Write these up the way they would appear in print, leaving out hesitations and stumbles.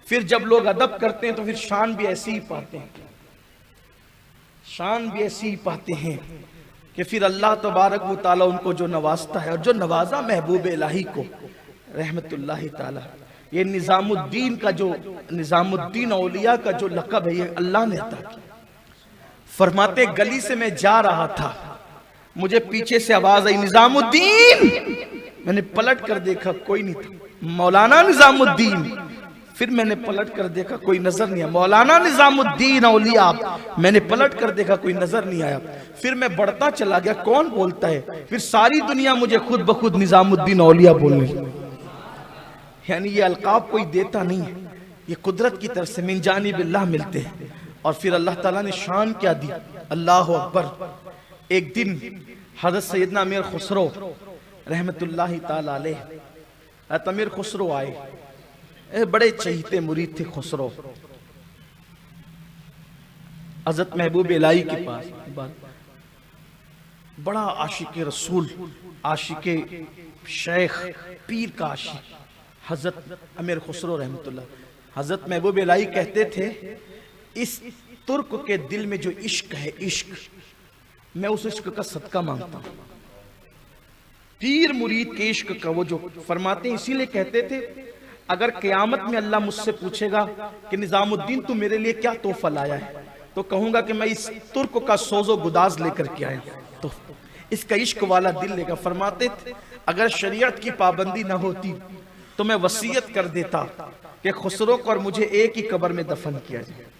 پھر جب لوگ ادب کرتے ہیں تو پھر شان بھی ایسی ہی پاتے ہیں، شان بھی ایسی ہی پاتے ہیں کہ پھر اللہ تبارک و تعالیٰ ان کو جو نوازتا ہے، اور جو نوازا محبوب الہی کو رحمت اللہ تعالیٰ، یہ نظام الدین کا جو نظام الدین اولیاء کا جو لقب ہے یہ اللہ نے عطا کیا۔ فرماتے گلی سے میں جا رہا تھا، مجھے پیچھے سے آواز آئی نظام الدین، میں نے پلٹ کر دیکھا کوئی نہیں تھا، مولانا نظام الدین، پھر میں نے پلٹ کر دیکھا کوئی نظر نہیں آیا، مولانا نظام الدین اولیاء، میں نے پلٹ کر دیکھا کوئی نظر نہیں آیا، پھر میں بڑھتا چلا گیا کون بولتا ہے، پھر ساری دنیا مجھے خود بخود نظام الدین اولیاء بولنے لگی۔ یعنی یہ القاب کوئی دیتا نہیں ہے، یہ قدرت کی طرف سے من جانب اللہ ملتے ہیں۔ اور پھر اللہ تعالیٰ نے شان کیا دی، اللہ اکبر۔ ایک دن حضرت سیدنا امیر خسرو رحمت اللہ تعالیٰ علیہ، حضرت امیر خسرو آئے، بڑے چہیتے مرید تھے خسرو، حضرت محبوب الہی کے پاس، بڑا عاشق رسول، عاشق شیخ، پیر کا عاشق حضرت امیر خسرو رحمت اللہ۔ حضرت محبوب الہی کہتے تھے اس ترک کے دل میں جو عشق ہے، عشق، میں اس عشق کا صدقہ مانگتا ہوں، پیر مرید کے عشق کا، وہ جو فرماتے ہیں، اسی لئے کہتے تھے اگر قیامت میں اللہ مجھ سے پوچھے گا کہ نظام الدین تو میرے لیے کیا تحفہ لایا ہے، تو کہوں گا کہ میں اس ترک کا سوز و گداز لے کر کے آیا ہوں، تو اس کا عشق والا دل لے گا۔ فرماتے تھے اگر شریعت کی پابندی نہ ہوتی تو میں وصیت کر دیتا کہ خسرو کو اور مجھے ایک ہی قبر میں دفن کیا جائے۔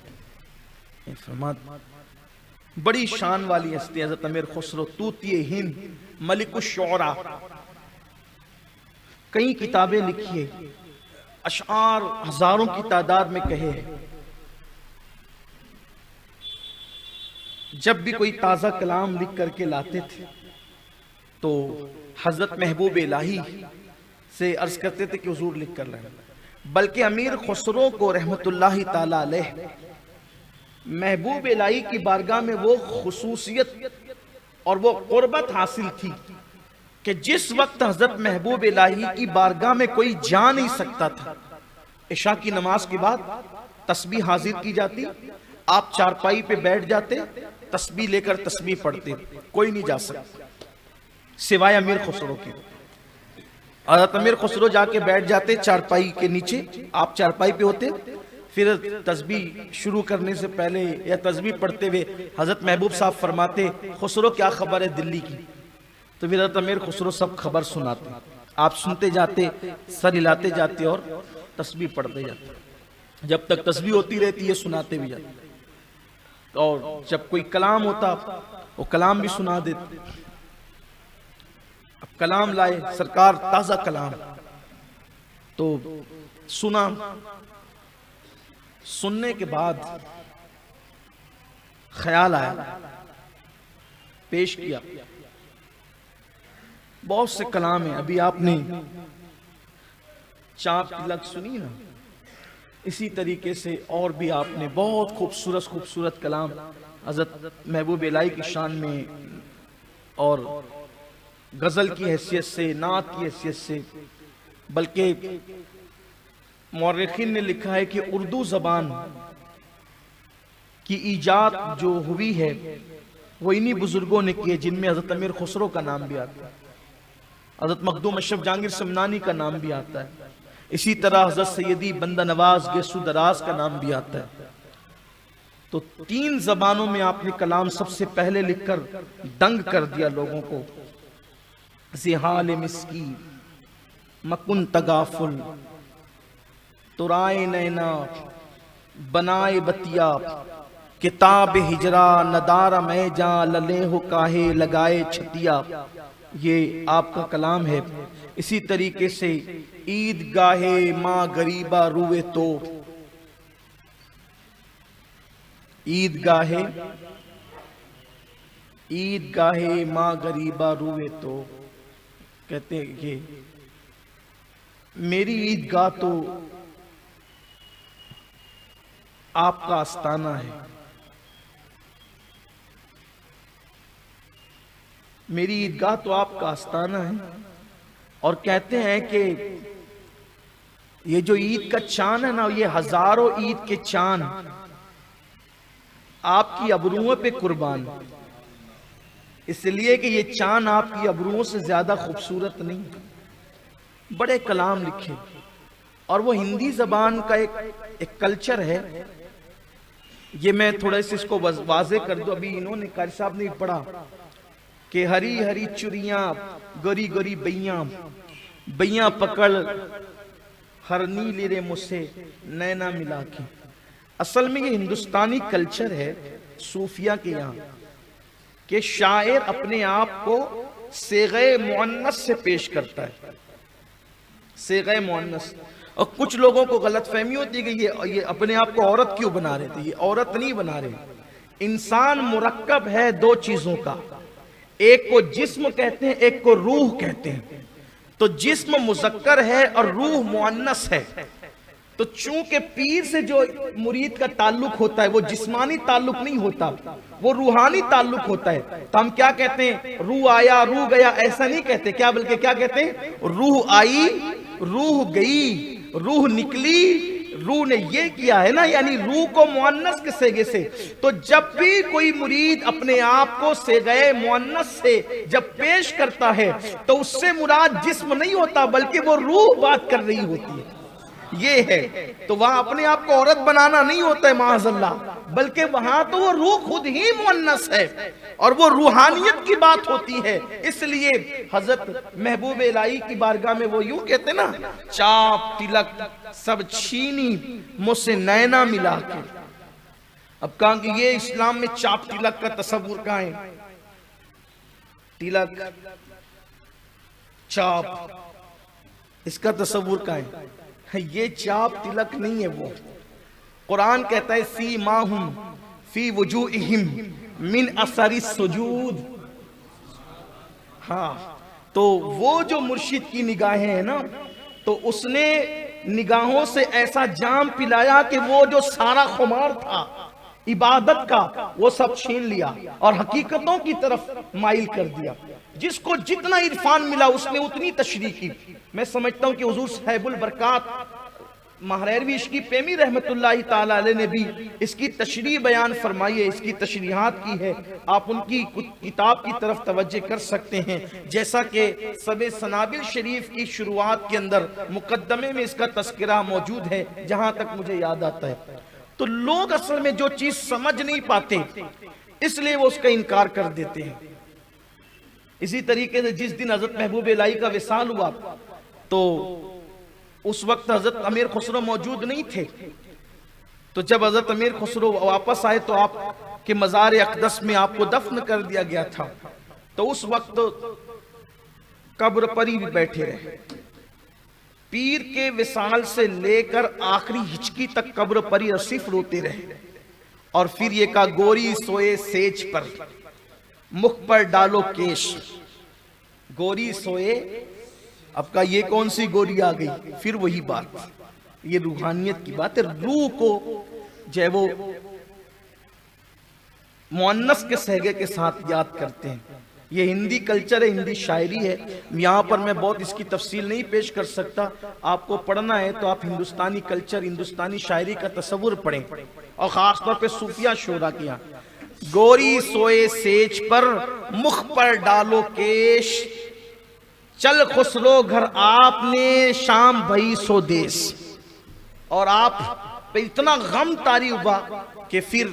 بڑی شان والی ہستی حضرت امیر خسرو، طوطی ہند، ملک الشعراء، کئی کتابیں لکھیے، اشعار ہزاروں کی تعداد میں کہے۔ جب بھی کوئی تازہ کلام لکھ کر کے لاتے تھے تو حضرت محبوب الہی سے عرض کرتے تھے کہ حضور لکھ کر لائیں۔ بلکہ امیر خسرو کو رحمت اللہ تعالیٰ علیہ محبوب الہی کی بارگاہ میں وہ خصوصیت اور وہ قربت حاصل تھی کہ جس وقت حضرت محبوب الہی کی بارگاہ میں کوئی جا نہیں سکتا تھا، عشاء کی نماز کے بعد تسبیح حاضر کی جاتی، آپ چارپائی پہ بیٹھ جاتے، تسبیح لے کر تسبیح پڑھتے، کوئی نہیں جا سکتا سوائے امیر خسرو کے۔ حضرت امیر خسرو جا کے بیٹھ جاتے چارپائی کے نیچے، آپ چارپائی پہ ہوتے، پھر تسبیح شروع کرنے سے پہلے یا تسبیح پڑھتے ہوئے حضرت محبوب صاحب فرماتے خسرو کیا خبر ہے دلی کی، تو پھر حضرت امیر خسرو سب خبر سناتے، آپ سنتے جاتے، سر ہلاتے جاتے اور تسبیح پڑھتے جاتے، جب تک تسبیح ہوتی رہتی ہے سناتے بھی جاتے، اور جب کوئی کلام ہوتا وہ کلام بھی سنا دیتے۔ اب کلام لائے سرکار، تازہ کلام، تو سنا، سننے کے بعد خیال آیا، پیش کیا۔ بہت سے کلام ہیں، ابھی آپ نے چاپ کی لگ سنی نا، اسی طریقے سے اور بھی آپ نے بہت خوبصورت کلام حضرت محبوب الہی کی شان میں اور غزل کی حیثیت سے، نعت کی حیثیت سے، بلکہ مورخین نے لکھا ہے کہ اردو زبان کی ایجاد جو ہوئی ہے وہ انہی بزرگوں نے کی ہے، جن میں حضرت امیر خسرو کا نام بھی آتا ہے، حضرت مخدوم اشرف جہانگیر سمنانی کا نام بھی آتا ہے، اسی طرح حضرت سیدی بندہ نواز گیسو دراز کا نام بھی آتا ہے۔ تو 3 زبانوں میں آپ نے کلام سب سے پہلے لکھ کر دنگ کر دیا لوگوں کو، زحال مسکی مکن تغافل، ترائے نینا بنائے بتیا، کتاب ہجرا ندارہ میں جاں للے ہو کاہے لگائے چھتیا، یہ آپ کا کلام ہے۔ اسی طریقے سے عید گاہے ماں غریبہ روئے تو، عید گاہے ماں غریبہ روئے تو، کہتے ہیں کہ میری عید گاہ تو آپ کا آستانہ ہے، میری عیدگاہ تو آپ کا آستانہ ہے، اور کہتے ہیں کہ یہ جو عید کا چاند ہے نا، یہ ہزاروں عید کے چاند آپ کی ابروؤں پہ قربان، اس لیے کہ یہ چاند آپ کی ابروؤں سے زیادہ خوبصورت نہیں۔ بڑے کلام لکھے، اور وہ ہندی زبان کا ایک کلچر ہے۔ یہ میں تھوڑا اس کو واضح کر دوں، ابھی انہوں نے قاری صاحب نے پڑھا کہ ہری ہری چڑیاں گوری گوری بیاں، بیاں پکڑ ہر نیلی رے مجھ سے نینا ملا کے۔ اصل میں یہ ہندوستانی کلچر ہے صوفیہ کے یہاں کہ شاعر اپنے آپ کو صیغہ مؤنث سے پیش کرتا ہے، صیغہ مؤنث۔ اور کچھ لوگوں کو غلط فہمی ہوتی ہے کہ یہ اپنے آپ کو عورت کیوں بنا رہے تھے۔ یہ عورت نہیں بنا رہے، انسان مرکب ہے دو چیزوں کا، ایک کو جسم کہتے ہیں، ایک کو روح کہتے ہیں۔ تو جسم مذکر ہے اور روح مؤنث ہے۔ تو چونکہ پیر سے جو مرید کا تعلق ہوتا ہے وہ جسمانی تعلق نہیں ہوتا، وہ روحانی تعلق ہوتا ہے۔ تو ہم کیا کہتے ہیں؟ روح آیا روح گیا، ایسا نہیں کہتے، کیا بلکہ کیا کہتے ہیں؟ روح آئی روح گئی، روح نکلی، روح نے یہ کیا ہے نا، یعنی روح کو مؤنث کے صیغے سے۔ تو جب بھی کوئی مرید اپنے آپ کو صیغہ مؤنث سے جب پیش کرتا ہے تو اس سے مراد جسم نہیں ہوتا بلکہ وہ روح بات کر رہی ہوتی ہے، یہ ہے۔ تو وہاں اپنے آپ کو عورت بنانا نہیں ہوتا ہے معاذ اللہ، بلکہ وہاں تو وہ روح خود ہی مؤنث ہے اور وہ روحانیت کی بات ہوتی ہے۔ اس لیے حضرت محبوب الہی کی بارگاہ میں وہ یوں کہتے نا، چاپ تلک سب چھینی مجھ سے نینا ملا کے۔ اب کہاں کہ یہ اسلام میں چاپ تلک کا تصور کہاں ہے؟ تلک چاپ اس کا تصور کہاں ہے؟ یہ چاپ تلک نہیں ہے، وہ قرآن کہتا ہے سیماہم فی وجوہہم من اثر السجود۔ ہاں، تو وہ جو مرشد کی نگاہیں ہیں نا، تو اس نے نگاہوں سے ایسا جام پلایا کہ وہ جو سارا خمار تھا عبادت کا وہ سب چھین لیا اور حقیقتوں کی طرف مائل کر دیا۔ جس کو جتنا عرفان ملا اس نے اتنی تشریح کی۔ میں سمجھتا ہوں کہ حضور صاحب البرکات مہریروی عشقی پیمی رحمت اللہ تعالیٰ علیہ نے بھی اس کی تشریح بیان فرمائی ہے، اس کی تشریحات کی ہے۔ آپ ان کی کتاب کی طرف توجہ کر سکتے ہیں، جیسا کہ سب سنابل شریف کی شروعات کے اندر مقدمے میں اس کا تذکرہ موجود ہے جہاں تک مجھے یاد آتا ہے۔ تو لوگ اصل میں جو چیز سمجھ نہیں پاتے اس لیے وہ اس کا انکار کر دیتے ہیں۔ اسی طریقے سے جس دن حضرت محبوب الہی کا وصال ہوا تو اس وقت حضرت امیر خسرو موجود نہیں تھے۔ تو جب حضرت امیر خسرو واپس آئے تو آپ کے مزار اقدس میں آپ کو دفن کر دیا گیا تھا۔ تو اس وقت قبر پری بھی بیٹھے رہے، پیر کے وصال سے لے کر آخری ہچکی تک قبر پری صرف روتے رہے، اور پھر یہ کہا گوری سوئے سیج پر مکھ پر ڈالو کیش۔ گوری سوئے، اب کا یہ کون سی گوری آ گئی؟ پھر وہی بات، یہ روحانیت کی بات ہے۔ روح کو جو ہے وہ مؤنث کے صیغے کے ساتھ یاد کرتے ہیں۔ یہ ہندی کلچر ہے، ہندی شاعری ہے، یہاں پر میں بہت اس کی تفصیل نہیں پیش کر سکتا۔ آپ کو پڑھنا ہے تو آپ ہندوستانی کلچر، ہندوستانی شاعری کا تصور پڑھیں، اور خاص طور پہ صوفیہ شعراء کیا۔ گوری سوئے سیج پر مکھ پر ڈالو کیش، چل خسرو گھر آپ نے شام بھئی سو دیس۔ اور آپ پہ اتنا غم طاری ہوا کہ پھر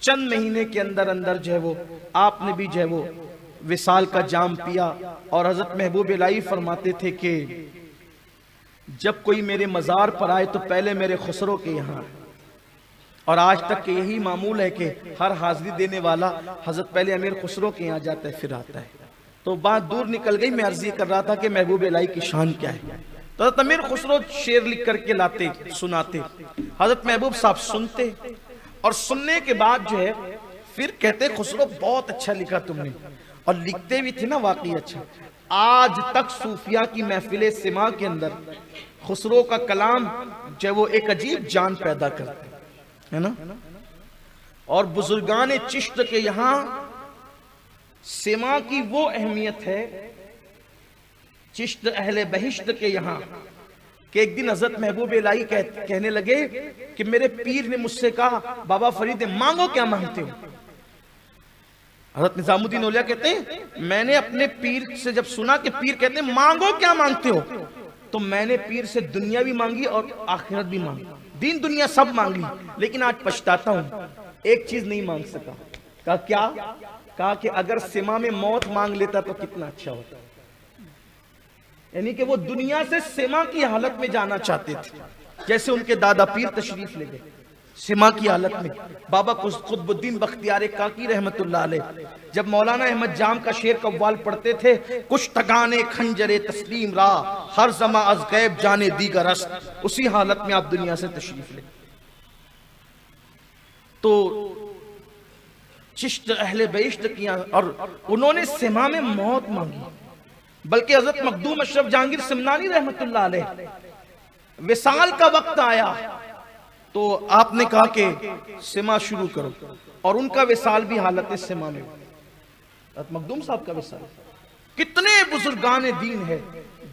چند مہینے کے اندر اندر جو ہے وہ آپ نے بھی جو ہے وہ وصال کا جام پیا۔ اور حضرت محبوب الہی فرماتے تھے کہ جب کوئی میرے مزار پر آئے تو پہلے میرے خسرو کے یہاں، اور آج تک کہ یہی معمول ہے کہ ہر حاضری دینے والا حضرت پہلے امیر خسرو کے یہاں جاتا ہے پھر آتا ہے۔ تو بات دور نکل گئی، میں عرض یہ کر رہا تھا کہ محبوب الہی کی شان کیا ہے۔ تو حضرت امیر خسرو شعر لکھ کر کے لاتے، سناتے، حضرت محبوب صاحب سنتے، اور سننے کے بعد جو ہے پھر کہتے خسرو بہت اچھا لکھا تم نے، اور لکھتے بھی تھے نا واقعی اچھا۔ آج تک صوفیہ کی محفل سماع کے اندر خسرو کا کلام جو ہے وہ ایک عجیب جان پیدا کرتا ہے نا۔ اور بزرگان چشت کے یہاں سماع کی وہ اہمیت ہے، چشت اہل بہشت کے یہاں کہ ایک دن حضرت محبوب الہی کہنے لگے کہ میرے پیر نے مجھ سے کہا بابا فرید مانگو کیا مانگتے ہو؟ حضرت نظام الدین اولیاء کہتے ہیں میں نے اپنے پیر سے جب سنا کہ پیر کہتے ہیں مانگو کیا مانگتے ہو، تو میں نے پیر سے دنیا بھی مانگی اور آخرت بھی مانگی، دین دنیا سب مانگ لی، لیکن آج پچھتاتا ہوں ایک چیز نہیں مانگ سکا۔ کہا کیا؟ کہا کہ اگر سما میں موت مانگ لیتا تو کتنا اچھا ہوتا۔ یعنی کہ وہ دنیا سے سما کی حالت میں جانا چاہتے تھے، جیسے ان کے دادا پیر تشریف لے گئے سما کی حالت میں۔ بابا قطب الدین بختیار کاکی رحمت اللہ علیہ جب مولانا احمد جام کا شعر قوال پڑھتے تھے، کشتگانے خنجر تسلیم را ہر زماں از غیب جانے دیگر است، اسی حالت میں آپ دنیا سے تشریف لے۔ تو چشت اہل بیشت کیا اور انہوں نے سما میں موت مانگی، بلکہ حضرت مخدوم اشرف جہانگیر سمنانی رحمت اللہ علیہ وصال کا وقت آیا تو آپ نے کہا کہ سما شروع کرو، اور ان کا وصال بھی حالت سما میں۔ حضرت مخدوم صاحب کا وصال، کتنے بزرگان دین ہے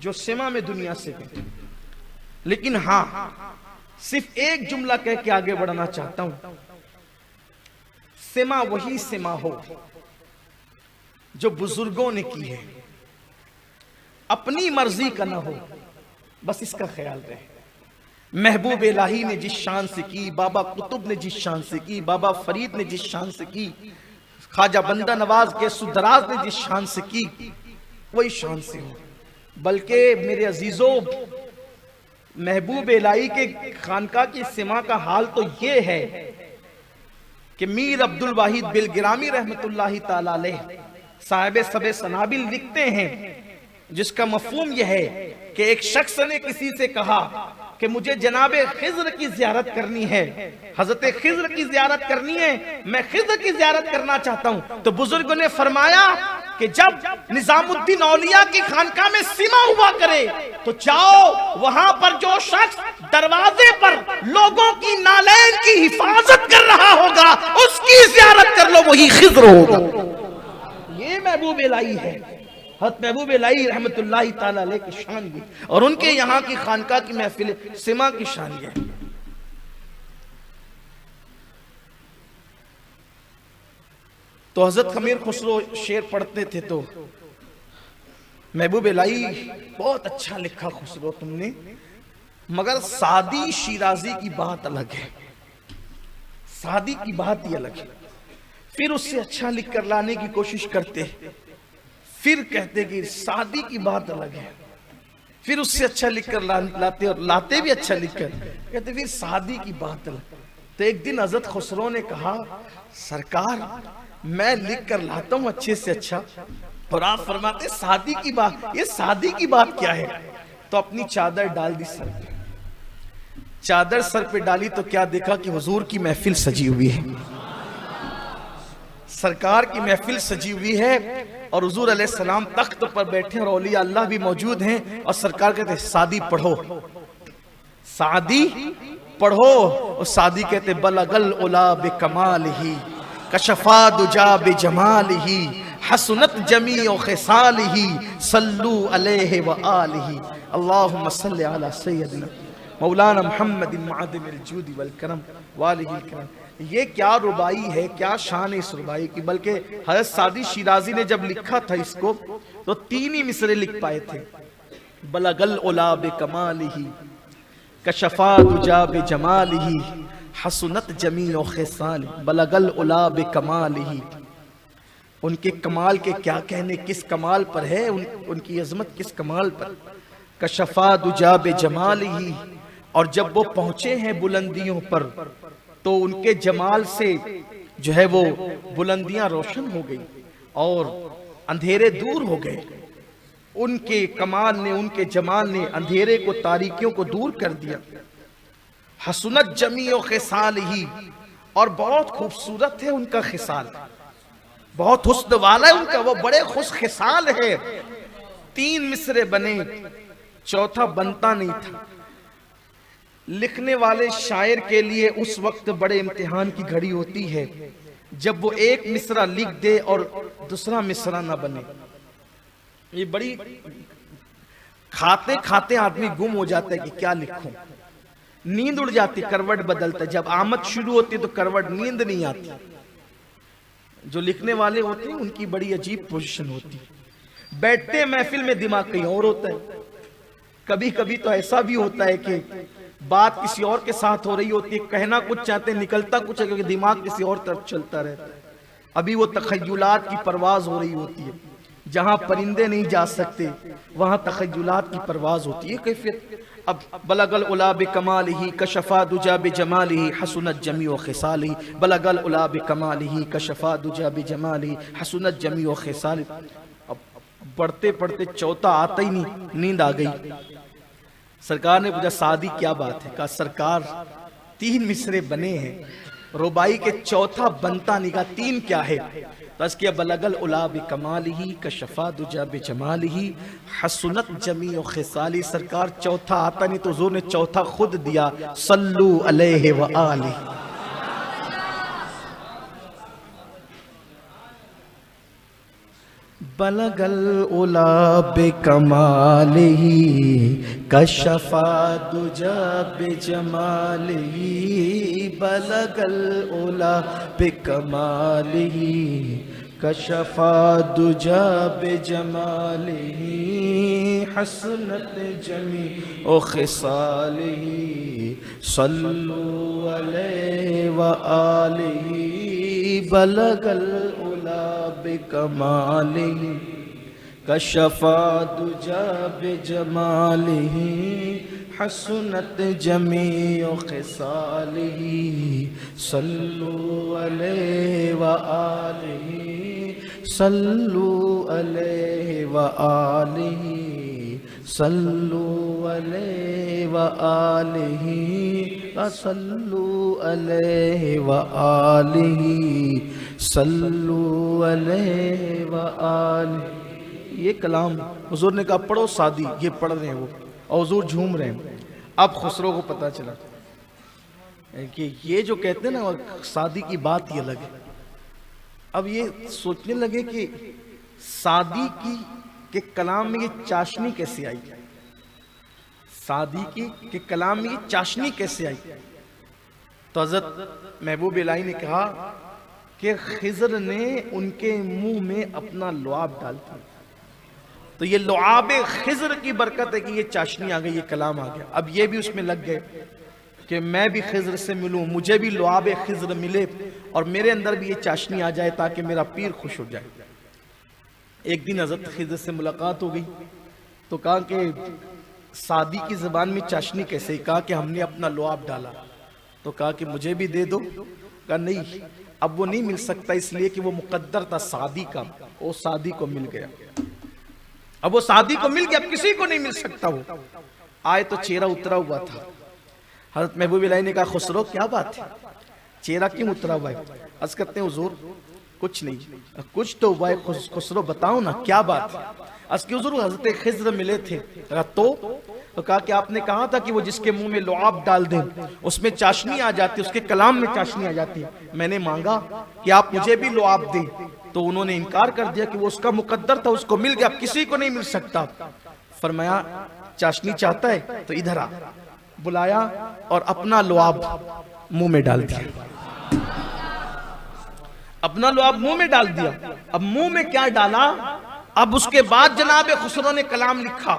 جو سما میں دنیا سے گئے، لیکن ہاں صرف ایک جملہ کہہ کے آگے بڑھنا چاہتا ہوں، سما وہی سما ہو جو بزرگوں نے کی ہے، اپنی مرضی کا نہ ہو، بس اس کا خیال رہے۔ محبوب الہی نے جس شان سے کی، بابا قطب نے جس شان سے کی، بابا فرید نے جس شان سے کی، خواجہ بندہ نواز کے سدراز نے جس شان سے کی، وہی شان سے ہو۔ بلکہ میرے عزیزوں، محبوب الہی کے خانقاہ کی سما کا حال تو یہ ہے کہ میر عبد الواحد بلگرامی رحمت اللہ تعالی علیہ صاحب سب سنابل لکھتے ہیں، جس کا مفہوم یہ ہے کہ ایک شخص نے کسی سے کہا کہ مجھے جناب خضر کی زیارت کرنی ہے، حضرت خضر کی زیارت کرنی ہے، میں خضر کی زیارت کرنا چاہتا ہوں۔ تو بزرگوں نے فرمایا کہ جب نظام الدین اولیاء کی خانقاہ میں سما ہوا کرے تو جاؤ وہاں پر جو شخص دروازے پر لوگوں کی نالین کی حفاظت کر رہا ہوگا اس کی زیارت کر لو، وہی خضر ہوگا۔ یہ محبوب الہی ہے، حضرت محبوب الہی رحمت اللہ تعالیٰ علیہ کی شان یہ، اور ان کے یہاں کی خانقاہ کی محفل سما کی شان یہ۔ تو حضرت خمیر خسرو شعر پڑھتے تھے تو محبوب الہی بہت اچھا لکھا خسرو تم نے، مگر سعدی شیرازی کی بات الگ ہے، سعدی کی بات ہی الگ ہے۔ پھر اس سے اچھا لکھ کر لانے کی کوشش کرتے، پھر کہتے کہ سعدی کی بات الگ ہے، پھر اس سے اچھا لکھ کر لاتے، اور لاتے بھی اچھا لکھ کر، کہتے پھر سعدی کی بات الگ۔ تو ایک دن حضرت خسرو نے کہا سرکار میں لکھ کر لاتا ہوں اچھے سے اچھا، اور آپ فرماتے سعدی کی بات، یہ سعدی کی بات کیا ہے؟ تو اپنی چادر ڈال دی سر پہ، چادر سر پہ ڈالی تو کیا دیکھا کہ حضور کی محفل سجی ہوئی ہے، سرکار کی محفل سجی ہوئی ہے، اور حضور علیہ السلام تخت پر بیٹھے اور اولیاء اللہ بھی موجود ہیں، اور سرکار کہتے ہیں سعدی پڑھو، سعدی پڑھو، اور سعدی کہتے بلغ العلا بکمالہ کشفا دجا بجمالہ حسنت جمیع خصالہ صلو علیہ وآلہ اللہم صلی علی سیدنا مولانا محمد معدم الجود والکرم والہ الکرم۔ یہ کیا ربائی ہے، کیا شان اس ربائی کی۔ بلکہ حضرت سعدی شیرازی نے جب لکھا تھا اس کو تو 3 ہی مصرے لکھ پائے تھے، بلغ العلا بکمالہ کشفا دجا بجمالہ حسنت جمیع خصالہ، بلغ العلا بکمالہ۔ ان کے کمال کے کیا کہنے، کس کمال پر ہے ان کی عظمت، کس کمال پر۔ کشفا دجا بجمالہ، اور جب وہ پہنچے ہیں بلندیوں پر تو ان کے جمال سے جو ہے وہ بلندیاں روشن ہو گئی اور اندھیرے دور ہو گئے۔ ان کے کمال نے، ان کے جمال نے اندھیرے کو، تاریکیوں کو دور کر دیا۔ حسنت جمیع خصالہ، اور بہت خوبصورت ہے ان کا خصال، بہت حسن والا ہے ان کا، وہ بڑے خوش خصال ہے۔ 3 مصرے بنے، چوتھا بنتا نہیں تھا۔ لکھنے والے شاعر کے لیے اس وقت بڑے امتحان کی گھڑی ہوتی ہے جب وہ ایک مصرع لکھ دے اور دوسرا مصرع نہ بنے۔ یہ بڑی کھاتے کھاتے آدمی گم ہو جاتا ہے کہ کیا لکھوں، نیند اڑ جاتی، کروٹ بدلتا ہے، جب آمد شروع ہوتی تو کروٹ نیند نہیں آتی۔ جو لکھنے والے ہوتے ہیں ان کی بڑی عجیب پوزیشن ہوتی، بیٹھتے ہیں محفل میں دماغ کہیں اور ہوتا ہے۔ کبھی کبھی تو ایسا بھی ہوتا ہے کہ بات کسی اور کے ساتھ ہو رہی ہوتی ہے، کہنا کچھ چاہتے ہیں نکلتا کچھ ہے، کیونکہ دماغ کسی اور طرف چلتا رہتا ہے۔ ابھی وہ تخیلات کی پرواز ہو رہی ہوتی ہے، جہاں پرندے نہیں جا سکتے وہاں تخیلات کی پرواز ہوتی ہے کیفیت۔ اب بلغ العلا بکمالہ کشفا دجا بجمالہ حسنت جمیع خصالہ، بلغ العلا بکمالہ کشفا دجا بجمالہ حسنت جمیع خصالہ۔ اب پڑھتے پڑھتے چوتھا آتا ہی نہیں، نیند آ گئی۔ سرکار نے پوچھا سعدی کیا بات ہے؟ کہا سرکار 3 مصرے بنے ہیں، ربائی کے چوتھا بنتا نہیں، کہا 3 کیا ہے؟ تو اس کیا بلغ العلا بکمالہ کشفا دجا بجمالہ حسنت جمیع خصالہ۔ سرکار چوتھا آتا نہیں تو حضور نے چوتھا خود دیا، صلو علیہ وآلہ۔ بلغ العلا بکمالہ کشفا دجا بجمالہ، بلغ العلا بکمالہ کشفا دجا بجمالہ حسنت جمیع خصالہ، صلو علیہ وآلہ۔ بلغ العلا بکمالہ کشفا دجا بجمالہ حسنت جمیع خصالہ، صلو علیہ وآلہ، صلو علیہ وآلہ، صلو علیہ وآلہ، صلو علیہ وآلہ، صلو علیہ وآلہ۔ یہ کلام حضور نے کہا پڑھو سعدی، یہ پڑھ رہے ہیں وہ اور حضور جھوم رہے ہیں۔ اب خسرو کو پتا چلا کہ یہ جو کہتے ہیں نا سعدی کی بات یہ الگ ہے۔ اب یہ سوچنے لگے کہ سعدی کے کلام میں یہ چاشنی کیسے آئی، سعدی کے کلام میں یہ چاشنی کیسے آئی؟ تو حضرت محبوب الہی نے کہا کہ خضر نے ان کے منہ میں اپنا لعاب ڈال دیا، تو یہ لعاب خضر کی برکت ہے کہ یہ چاشنی آ گئی، یہ کلام آ گیا۔ اب یہ بھی اس میں لگ گئے کہ میں بھی خضر سے ملوں، مجھے بھی لعاب خضر ملے اور میرے اندر بھی یہ چاشنی آ جائے تاکہ میرا پیر خوش ہو جائے۔ ایک دن حضرت خضر سے ملاقات ہو گئی تو کہا کہ سعدی کی زبان میں چاشنی کیسے؟ کہا کہ ہم نے اپنا لعاب ڈالا، تو کہا کہ مجھے بھی دے دو۔ کہا نہیں، اب وہ نہیں مل سکتا، اس لیے کہ وہ مقدر تھا سعدی کا، وہ سعدی کو مل گیا، اب وہ سعدی کو مل گیا، اب کسی کو نہیں مل سکتا۔ وہ آئے تو چہرہ اترا ہوا تھا۔ حضرت محبوب الہی نے کہا خسرو کیا بات ہے، چہرہ کیوں اترا ہوا ہے؟ عرض کرتے ہیں حضور کچھ نہیں، کچھ تو ہوا ہے خسرو بتاؤ نا کیا بات ہے؟ عرض کہ حضور حضرت خضر ملے تھے، تو کہا کہ آپ نے کہا تھا کہ وہ جس کے منہ میں لعاب ڈال دیں اس میں چاشنی آ جاتی، اس کے کلام میں چاشنی آ جاتی ہے۔ میں نے مانگا کہ آپ مجھے بھی لعاب دیں تو انہوں نے انکار کر دیا کہ وہ اس کا مقدر تھا، اس کو مل گیا، اب کسی کو نہیں مل سکتا۔ فرمایا چاشنی چاہتا ہے تو ادھر آ، بلایا اور اپنا لعاب منہ میں ڈال دیا، اپنا لعاب منہ میں ڈال دیا۔ اب منہ میں کیا ڈالا؟ اب اس کے بعد جناب خسرو نے کلام لکھا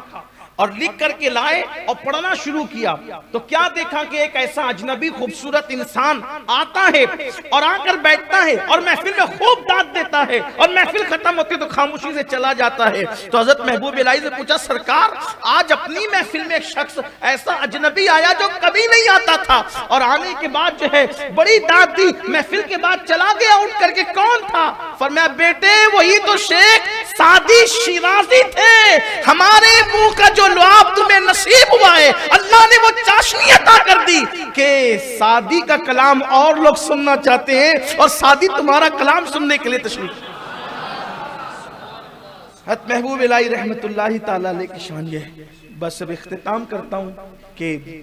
اور لکھ کر کے لائے اور پڑھنا شروع کیا، تو کیا دیکھا کہ ایک ایسا اجنبی خوبصورت انسان آتا ہے اور آ کر بیٹھتا ہے اور محفل میں خوب داد دیتا ہے اور محفل ختم ہوتی تو خاموشی سے چلا جاتا ہے۔ تو حضرت محبوب الہی سے پوچھا سرکار آج اپنی محفل میں ایک شخص ایسا اجنبی آیا جو کبھی نہیں آتا تھا اور آنے کے بعد جو ہے بڑی داد دی، محفل کے بعد چلا گیا اٹھ کر کے، کون تھا؟ فرمایا بیٹے وہی تو شیخ سعدی شیرازی تھے، ہمارے منہ کا جو لعاب تمہیں نصیب ہوا ہے اللہ نے وہ چاشنی عطا کر دی کہ سعدی کا کلام اور لوگ سننا چاہتے ہیں اور سعدی تمہارا کلام سننے کے لیے تشریف۔ حضرت محبوب الہی رحمت اللہ تعالی علیہ کی شان یہ ہے۔ بس اب اختتام کرتا ہوں کہ